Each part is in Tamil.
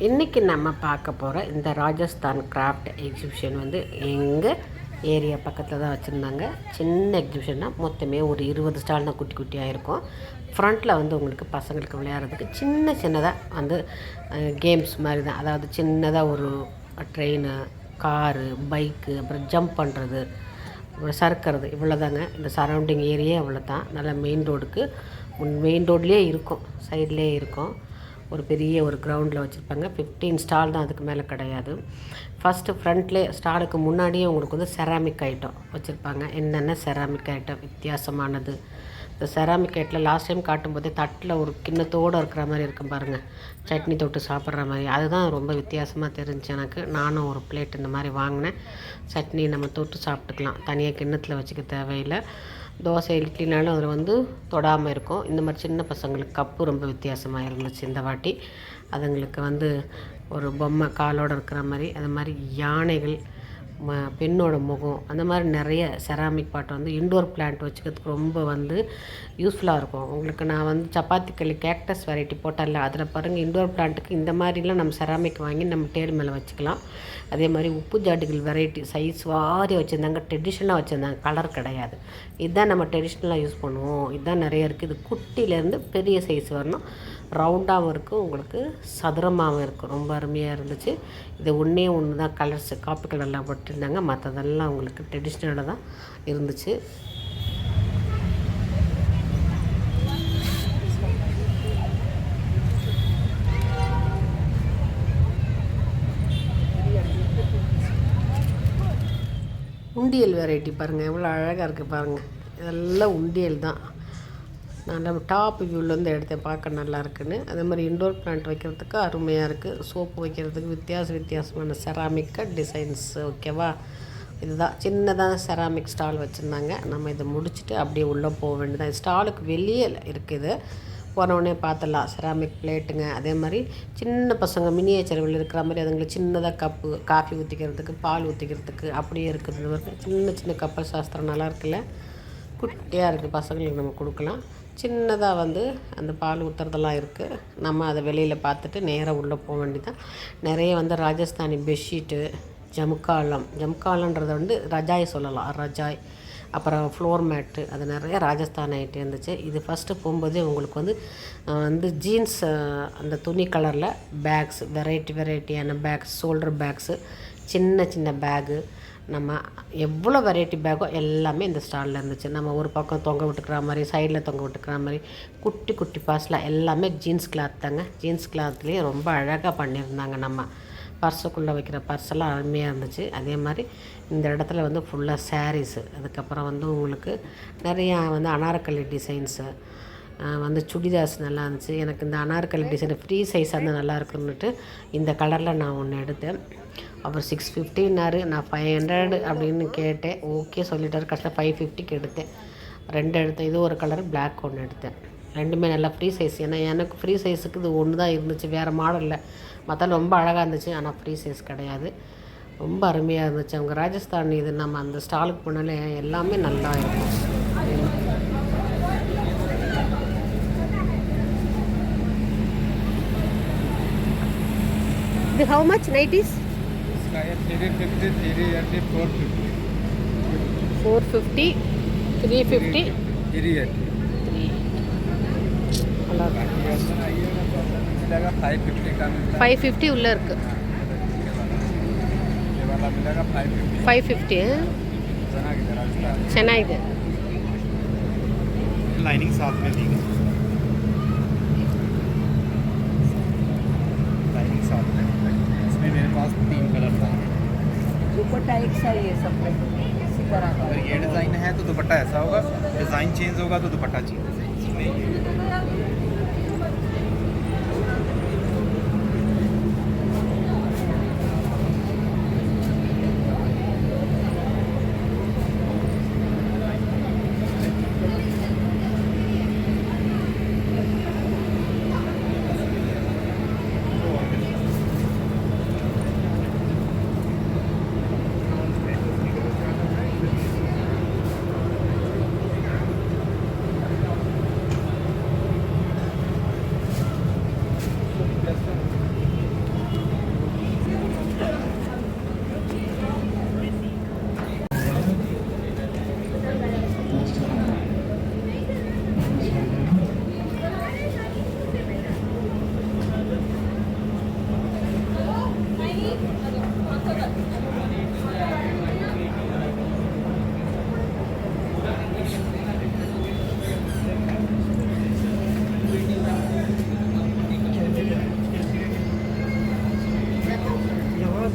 இன்றைக்கி நம்ம பார்க்க போகிற இந்த ராஜஸ்தான் கிராஃப்ட் எக்ஸிபிஷன் வந்து எங்கள் ஏரியா பக்கத்தில் தான் வச்சுருந்தாங்க. சின்ன எக்ஸிபிஷன்னா மொத்தமே ஒரு 20 ஸ்டால் தான் குட்டி குட்டியாக இருக்கும். ஃப்ரண்ட்டில் வந்து உங்களுக்கு பசங்களுக்கு விளையாடுறதுக்கு சின்னதாக வந்து கேம்ஸ் மாதிரி தான். அதாவது சின்னதாக ஒரு ட்ரெயின், காரு, பைக்கு, அப்புறம் ஜம்ப் பண்ணுறது, அப்புறம் சறுக்கிறது, இவ்வளோ தாங்க. இந்த சரௌண்டிங் ஏரியா இவ்வளோ தான். நல்லா மெயின் ரோட்லேயே இருக்கும், சைட்லேயே இருக்கும். ஒரு பெரிய ஒரு கிரவுண்டில் வச்சுருப்பாங்க. 15 ஸ்டால் தான், அதுக்கு மேலே கிடையாது. ஃபஸ்ட்டு ஃப்ரண்ட்லேயே ஸ்டாலுக்கு முன்னாடியே உங்களுக்கு வந்து செராமிக் ஐட்டம் வச்சுருப்பாங்க. என்னென்ன செராமிக் ஐட்டம் வித்தியாசமானது. இந்த செராமிக் ஐட்டில் லாஸ்ட் டைம் காட்டும்போதே தட்டில் ஒரு கிண்ணத்தோடு இருக்கிற மாதிரி இருக்கும் பாருங்கள், சட்னி தொட்டு சாப்பிட்ற மாதிரி. அதுதான் ரொம்ப வித்தியாசமாக தெரிஞ்சு எனக்கு. நானும் ஒரு பிளேட் இந்த மாதிரி வாங்கினேன். சட்னி நம்ம தொட்டு சாப்பிட்டுக்கலாம், தனியாக கிண்ணத்தில் வச்சுக்க தேவையில்லை. தோசை இட்லினாலும் அதில் வந்து தொடாமல் இருக்கும். இந்த மாதிரி சின்ன பசங்களுக்கு கப்பு ரொம்ப வித்தியாசமாக இருந்துச்சு இந்த வாட்டி. அதுங்களுக்கு வந்து ஒரு பொம்மை காலோடு இருக்கிற மாதிரி, அது மாதிரி யானைகள், பெண்ணோட முகம், அந்த மாதிரி நிறைய செராமிக் பாட்டை வந்து இன்டோர் பிளான்ட் வச்சுக்கிறதுக்கு ரொம்ப வந்து யூஸ்ஃபுல்லாக இருக்கும். உங்களுக்கு நான் வந்து சப்பாத்தி களி கேக்டஸ் வெரைட்டி போட்டால, அதில் பாருங்கள் இன்டோர் பிளான்ட்டுக்கு இந்த மாதிரிலாம் நம்ம செராமிக் வாங்கி நம்ம டேபிள் மேலே வச்சுக்கலாம். அதே மாதிரி உப்பு ஜாடிகள் வெரைட்டி சைஸ் வாரி வச்சுருந்தாங்க, ட்ரெடிஷ்னலாக வச்சுருந்தாங்க, கலர் கிடையாது. இதுதான் நம்ம ட்ரெடிஷ்னலாக யூஸ் பண்ணுவோம். இதுதான் நிறைய இருக்குது. இது குட்டிலேருந்து பெரிய சைஸ் வரணும். ரவுண்டாகவும் இருக்கும், உங்களுக்கு சதுரமாகவும் இருக்கும். ரொம்ப அருமையாக இருந்துச்சு. இது ஒன்று தான் கலர்ஸு, காப்பி கலர்லாம் போட்டிருந்தாங்க. மற்றதெல்லாம் உங்களுக்கு ட்ரெடிஷ்னலாக தான் இருந்துச்சு. உண்டியல் வெரைட்டி பாருங்கள், எவ்வளோ அழகாக இருக்குது பாருங்கள். இதெல்லாம் உண்டியல் தான். நான் நம்ம டாப் வியூவிலேருந்து எடுத்தேன், பார்க்க நல்லா இருக்குன்னு. அதே மாதிரி இன்டோர் பிளான்ட் வைக்கிறதுக்கு அருமையாக இருக்குது. சோப்பு வைக்கிறதுக்கு வித்தியாசமான செராமிக் டிசைன்ஸ். ஓகேவா, இதுதான் சின்னதாக செராமிக் ஸ்டால் வச்சுருந்தாங்க. நம்ம இதை முடிச்சுட்டு அப்படியே உள்ளே போக வேண்டியதான். ஸ்டாலுக்கு வெளியே இருக்குது, போனவுடனே பார்த்துடலாம். செராமிக் பிளேட்டுங்க, அதே மாதிரி சின்ன பசங்க மினியேச்சர்கள் இருக்கிற மாதிரி அதுங்களுக்கு சின்னதாக கப்பு, காஃபி ஊற்றிக்கிறதுக்கு, பால் ஊற்றிக்கிறதுக்கு அப்படியே இருக்குது. சின்ன கப்பல் சாஸ்திரம் நல்லா இருக்குல்ல, குட்டியாக இருக்குது, பசங்களுக்கு நம்ம கொடுக்கலாம். சின்னதாக வந்து அந்த பால் ஊற்றுறதெல்லாம் இருக்குது. நம்ம அதை வெளியில் பார்த்துட்டு நேராக உள்ளே போக வேண்டியதான். நிறைய வந்து ராஜஸ்தானி பெட்ஷீட்டு, ஜமுக்காலன்றதை வந்து ரஜாய் சொல்லலாம், ரஜாய். அப்புறம் ஃப்ளோர் மேட்டு, அது நிறைய ராஜஸ்தான் ஐட்டு இருந்துச்சு. இது ஃபஸ்ட்டு போகும்போதே உங்களுக்கு வந்து ஜீன்ஸ் அந்த துணி கலரில் பேக்ஸ், வெரைட்டியான பேக்ஸ், ஷோல்டர் பேக்ஸு, சின்ன பேகு, நம்ம எவ்வளோ வெரைட்டி பேக்கோ எல்லாமே இந்த ஸ்டாலில் இருந்துச்சு. நம்ம ஒரு பக்கம் தொங்க விட்டுக்கிற மாதிரி, சைடில் தொங்க விட்டுக்கிற மாதிரி, குட்டி பாஸில் எல்லாமே ஜீன்ஸ் கிளாத் தாங்க. ஜீன்ஸ் கிளாத்லேயே ரொம்ப அழகாக பண்ணியிருந்தாங்க. நம்ம பர்ஸுக்குள்ளே வைக்கிற பர்ஸெல்லாம் அருமையாக இருந்துச்சு. அதே மாதிரி இந்த இடத்துல வந்து ஃபுல்லாக சாரீஸு, அதுக்கப்புறம் வந்து உங்களுக்கு நிறையா வந்து அனார்கலி டிசைன்ஸு, வந்து சுடிதார்ஸ் நல்லா இருந்துச்சு. எனக்கு இந்த அனார்கலி டிசைன் ஃப்ரீ சைஸாக இருந்தால் நல்லா இருக்குன்னுட்டு இந்த கலரில் நான் ஒன்று எடுத்தேன். அப்புறம் 650ன்னாரு. நான் 500 அப்படின்னு கேட்டேன், ஓகே சொல்லிட்டாரு. கடைசியில் 550க்கு எடுத்தேன். 2 எடுத்தேன். இது ஒரு கலர், பிளாக் ஒன்று எடுத்தேன். ரெண்டுமே நல்லா ஃப்ரீ சைஸ். ஏன்னா எனக்கு ஃப்ரீ சைஸுக்கு இது ஒன்று தான் இருந்துச்சு, வேறு மாடலில். மற்ற ரொம்ப அழகாக இருந்துச்சு, ஆனால் ஃப்ரீ சைஸ் கிடையாது. ரொம்ப அருமையாக இருந்துச்சு. அவங்க ராஜஸ்தான் இது நம்ம அந்த ஸ்டாலுக்கு போனாலே எல்லாமே நல்லா இருக்கும். இது how much nightlies? 350, 450, 350, 550 உள்ள இருக்கு. 550 ಚೆನ್ನಾಗಿದೆ. लाइनिंग साथ में दी गई, लाइनिंग साथ में। इसमें मेरे पास 3 कलर था। दुपट्टा एक सा ही है सब में, इसी तरह का। अगर ये डिज़ाइन है तो दुपट्टा ऐसा होगा, डिज़ाइन चेंज होगा तो दुपट्टा चेंज होगा।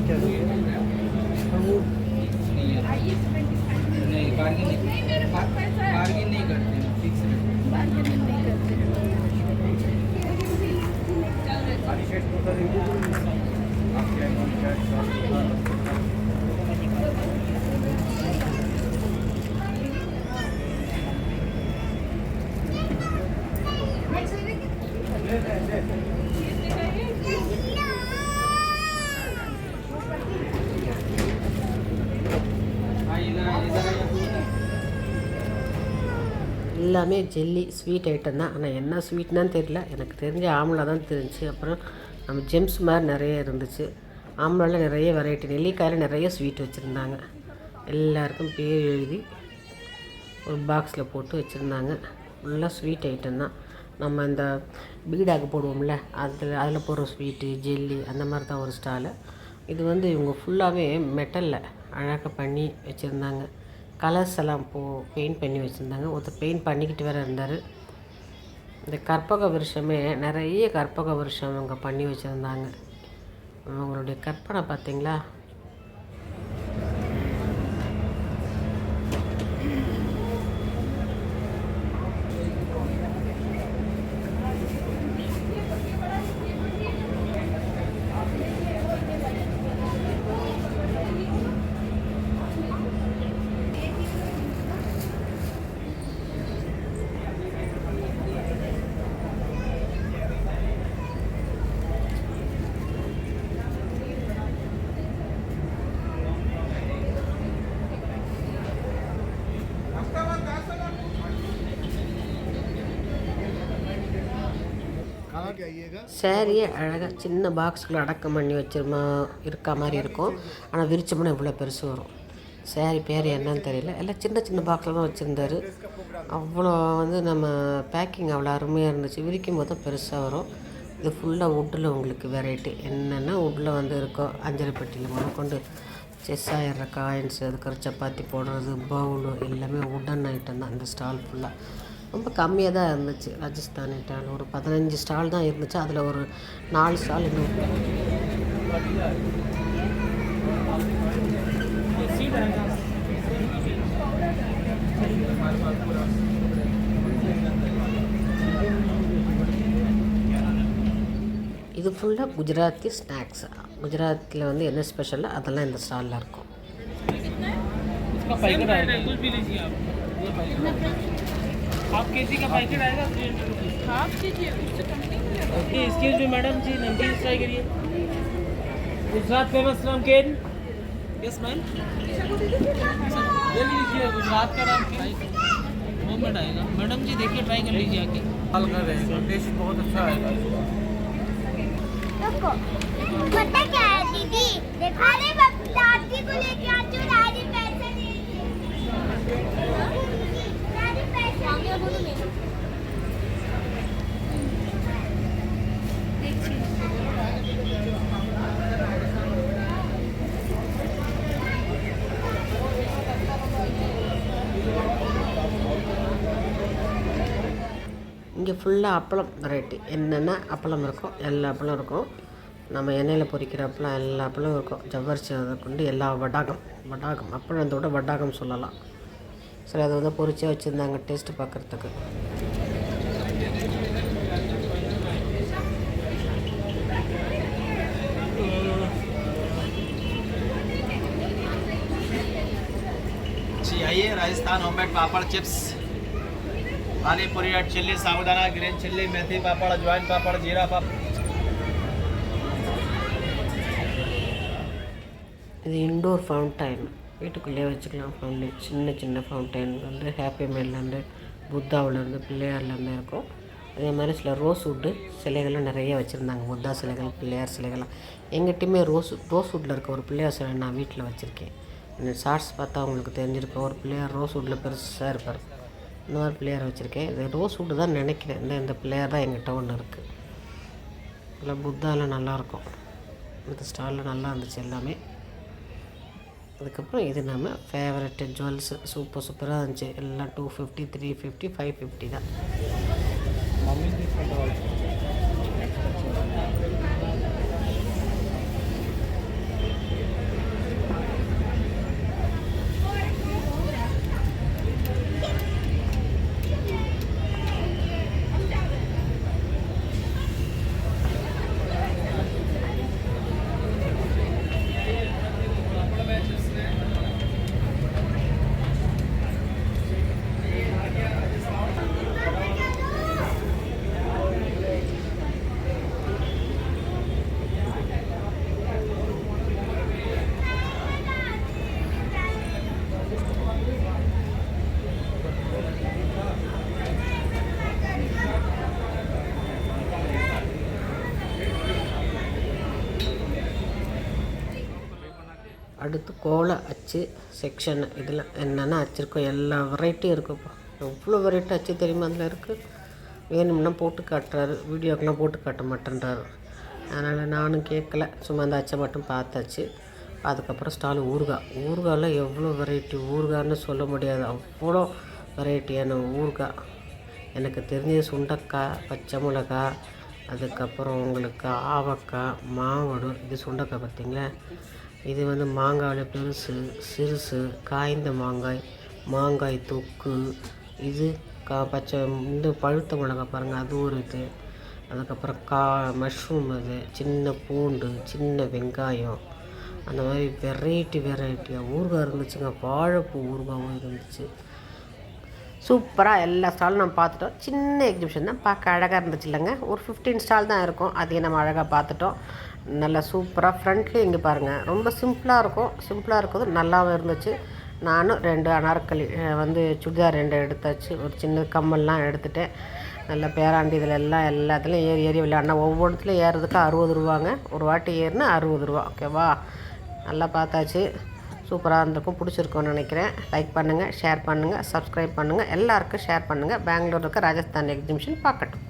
क्या नहीं बार्गेन नहीं करते फिक्स रेट எல்லாமே ஜெல்லி ஸ்வீட் ஐட்டம் தான். ஆனால் என்ன ஸ்வீட்னான்னு தெரியல, எனக்கு தெரிஞ்ச ஆம்லா தான் தெரிஞ்சு. அப்புறம் நம்ம ஜெம்ஸ் மாதிரி நிறைய இருந்துச்சு. ஆம்லாவில் நிறைய வெரைட்டி, நெல்லிக்காயில் நிறைய ஸ்வீட் வச்சுருந்தாங்க. எல்லாருக்கும் பேர் எழுதி ஒரு பாக்ஸில் போட்டு வச்சுருந்தாங்க. ஃபுல்லாக ஸ்வீட் ஐட்டம் தான். நம்ம இந்த பீடாக்கு போடுவோம்ல, அதில் போடுற ஸ்வீட்டு ஜெல்லி அந்த மாதிரி தான் ஒரு ஸ்டாலு. இது வந்து இவங்க ஃபுல்லாகவே மெட்டலில் அழகாக பண்ணி வச்சுருந்தாங்க. கலர்ஸ் எல்லாம் பெயிண்ட் பண்ணி வச்சுருந்தாங்க. ஒருத்தர் பெயிண்ட் பண்ணிக்கிட்டு வேறு இருந்தார். இந்த கற்பக விருஷமே நிறைய கற்பக விருஷம் அவங்க பண்ணி வச்சுருந்தாங்க. அவங்களுடைய கற்பனை பார்த்திங்களா? சேரீயை அழகாக சின்ன பாக்ஸுக்குள்ளே அடக்கம் பண்ணி வச்சிருமா இருக்கா மாதிரி இருக்கும். ஆனால் விரிச்சோம்னா இவ்வளோ பெருசு வரும். சேரீ பேர் என்னன்னு தெரியல. எல்லாம் சின்ன சின்ன பாக்ஸில் தான் வச்சுருந்தாரு. அவ்வளோ வந்து நம்ம பேக்கிங் அவ்வளோ அருமையாக இருந்துச்சு. விரிக்கும் போது தான் பெருசாக வரும். இது ஃபுல்லாக வுட்டில் உங்களுக்கு வெரைட்டி என்னென்னா வுட்டில் வந்து இருக்கோ. அஞ்சரை பெட்டியில் முதற்கொண்டு செஸ் ஆகிடுற காயின்ஸு, அதுக்கப்புறம் சப்பாத்தி போடுறது, பவுலு எல்லாமே வுட்டன் ஐட்டம் தான். இந்த ஸ்டால் ஃபுல்லாக ரொம்ப கம்மியாக தான் இருந்துச்சு. ராஜஸ்தானி ஸ்டால் ஒரு 15 ஸ்டால் தான் இருந்துச்சு. அதில் ஒரு 4 ஸ்டால் இன்னும் இது ஃபுல்லாக குஜராத்தி ஸ்நாக்ஸ். குஜராத்தில் வந்து என்ன ஸ்பெஷலோ அதெல்லாம் இந்த ஸ்டாலில் இருக்கும். हाफ के जी का पैकेट आएगा 300 रुपीज़। हाफ के जी उससे कम नहीं मिलेगा। एक्सक्यूज मी मैडम जी, नमकीन ट्राई करिए। गुजरात फेमस नमकीन। यस मैम, ले लीजिए। गुजरात का नमकीन 2 मिनट आएगा। मैडम जी देखिए, ट्राई कर लीजिए आके। हल्का रहेगा, टेस्ट बहुत अच्छा आएगा। देखो पता क्या है दीदी, देखा रे दादी को लेके आती हूँ, दादी पैसे இங்கே ஃபுல்லாக அப்பளம் வெரைட்டி என்னென்ன அப்பளம் இருக்கும், எல்லா அப்பளம் இருக்கும். நம்ம எண்ணெயில் பொரிக்கிற அப்பளம் எல்லா அப்பளம் இருக்கும். ஜவ்வரிசி அதை கொண்டு எல்லா வடாகம் அப்பளத்தோட வடாகம் சொல்லலாம். சரி, அதை வந்து பொரிச்சே வச்சுருந்தாங்க டேஸ்ட்டு பார்க்குறதுக்கு. आइए, राजस्थान होममेड पापड़ चिप्स, पानी पूरी, रेड चिल्ली, साबुदाना, ग्रीन चिल्ली, मेथी पापड़, अजवाइन पापड़, जीरा पापड़. இது இன்டோர் ஃபவுண்டைன், வீட்டுக்குள்ளேயே வச்சுக்கலாம். ஃபவுண்டைன் சின்ன சின்ன ஃபவுண்டைன் வந்து ஹாப்பி மேட்லேருந்து, புத்தாவிலேருந்து, பிள்ளையார்லேருந்து இருக்கும். அதே மாதிரி சில ரோஸ் வுட்டு சிலைகள்லாம் நிறைய வச்சுருந்தாங்க. புத்தா சிலைகள், பிள்ளையார் சிலைகள்லாம். எங்கிட்டையுமே ரோஸ் வுட்டில் இருக்க ஒரு பிள்ளையார் சிலை நான் வீட்டில் வச்சுருக்கேன். இந்த ஷார்ட்ஸ் பார்த்தா அவங்களுக்கு தெரிஞ்சிருக்கும். ஒரு பிள்ளையார் ரோஸ் வுட்டில் பெருசாக இருப்பார். இந்த மாதிரி பிள்ளையார் வச்சுருக்கேன். இது ரோஸ் வுட்டு தான் நினைக்கிறேன். இந்த பிள்ளையார் தான் எங்கிட்ட ஒன்று இருக்குது. இல்லை புத்தாவில் நல்லாயிருக்கும். இந்த ஸ்டாலில் நல்லா இருந்துச்சு எல்லாமே. அதுக்கப்புறம் இது நம்ம ஃபேவரட்டு ஜுவல்ஸு சூப்பராக இருந்துச்சு. எல்லாம் 250, 350, 550 தான். அடுத்து கோல அச்சு செக்ஷன். இதில் என்னென்ன அச்சுருக்கோம் எல்லா வெரைட்டியும் இருக்குப்பா. எவ்வளோ வெரைட்டி அச்சு தெரியுமா அதில் இருக்குது. வேணும்னா போட்டு காட்டுறாரு, வீடியோக்கெலாம் போட்டு காட்ட மாட்டேன்றாரு. அதனால் நானும் கேட்கல, சும்மா அந்த அச்சை மட்டும் பார்த்தாச்சு. அதுக்கப்புறம் ஸ்டால் ஊறுகாயில் எவ்வளோ வெரைட்டி ஊறுகான்னு சொல்ல முடியாது, அவ்வளோ வெரைட்டியான ஊறுகாய். எனக்கு தெரிஞ்சது சுண்டைக்காய், பச்சை மிளகாய், அதுக்கப்புறம் உங்களுக்கு ஆவக்காய், மாவடு. இது சுண்டைக்காய் பார்த்திங்களா. இது வந்து மாங்காயில் பெருசு, சிறுசு, காய்ந்த மாங்காய், மாங்காய் தொக்கு. இது பச்சை இந்த பழுத்த மிளகாய் பாருங்கள், அது ஒரு இது. அதுக்கப்புறம் மஷ்ரூம், அது சின்ன பூண்டு, சின்ன வெங்காயம், அந்த மாதிரி வெரைட்டியாக ஊறுகாய் இருந்துச்சுங்க. வாழைப்பூ ஊறுகாவும் இருந்துச்சு. சூப்பராக எல்லா ஸ்டாலும் நம்ம பார்த்துட்டோம். சின்ன எக்ஸிபிஷன் தான், பார்க்க அழகாக இருந்துச்சு இல்லைங்க. ஒரு 15 ஸ்டால் தான் இருக்கும், அதையும் நம்ம அழகாக பார்த்துட்டோம். நல்லா சூப்பராக ஃப்ரண்ட்லேயும் இங்கே பாருங்கள், ரொம்ப சிம்பிளாக இருக்குது, நல்லாவும் இருந்துச்சு. நானும் 2 அனார்கலி வந்து சுடிதார் 2 எடுத்தாச்சு. ஒரு சின்ன கம்மல்லாம் எடுத்துகிட்டேன். நல்ல பேராண்டி இதில் எல்லாத்துலேயும் ஏறி விளையாடினா ஒவ்வொன்றுத்துலையும் ஏறுறதுக்கு 60 ரூபாங்க. ஒரு வாட்டி ஏறினா 60 ரூபா. ஓகேவா, நல்லா பார்த்தாச்சு. சூப்பராக இருந்திருக்கும், பிடிச்சிருக்கும்னு நினைக்கிறேன். லைக் பண்ணுங்கள், ஷேர் பண்ணுங்கள், சப்ஸ்கிரைப் பண்ணுங்கள், எல்லாருக்கும் ஷேர் பண்ணுங்கள். பெங்களூர் இருக்க ராஜஸ்தான் எக்ஸிபிஷன் பார்க்கட்டும்.